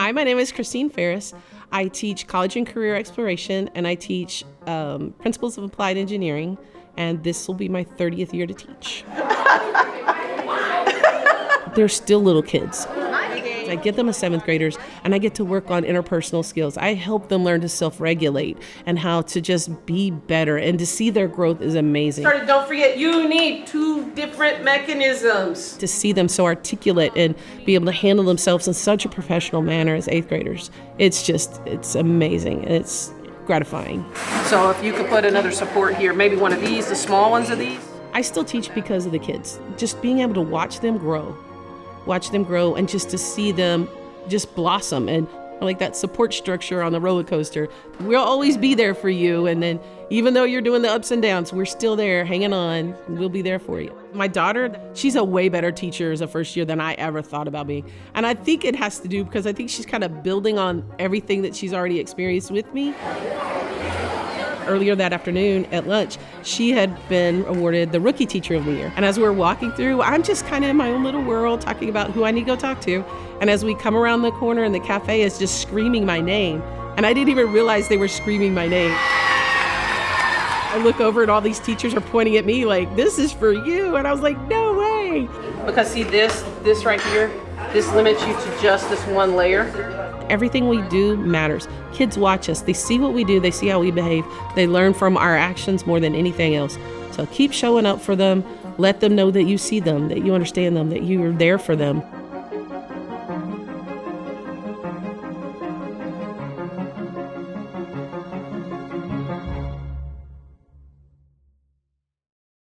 Hi, my name is Christine Ferris. I teach college and career exploration, and I teach principles of applied engineering, and this will be my 30th year to teach. They're still little kids. I get them as 7th graders, and I get to work on interpersonal skills. I help them learn to self-regulate and how to just be better, and to see their growth is amazing. Don't forget, you need 2 different mechanisms. To see them so articulate and be able to handle themselves in such a professional manner as 8th graders, it's amazing. It's gratifying. So if you could put another support here, maybe one of these, the small ones of these. I still teach because of the kids. Just being able to watch them grow and just to see them just blossom, and like that support structure on the roller coaster. We'll always be there for you, and then even though you're doing the ups and downs, we're still there hanging on. We'll be there for you. My daughter, she's a way better teacher as a first year than I ever thought about being. And I think it has to do because I think she's kind of building on everything that she's already experienced with me. Earlier that afternoon at lunch, she had been awarded the Rookie Teacher of the Year. And as we're walking through, I'm just kind of in my own little world talking about who I need to go talk to. And as we come around the corner and the cafe is just screaming my name, and I didn't even realize they were screaming my name. I look over and all these teachers are pointing at me like, this is for you. And I was like, no way. Because see this right here, this limits you to just this one layer. Everything we do matters. Kids watch us. They see what we do. They see how we behave. They learn from our actions more than anything else. So keep showing up for them. Let them know that you see them, that you understand them, that you are there for them.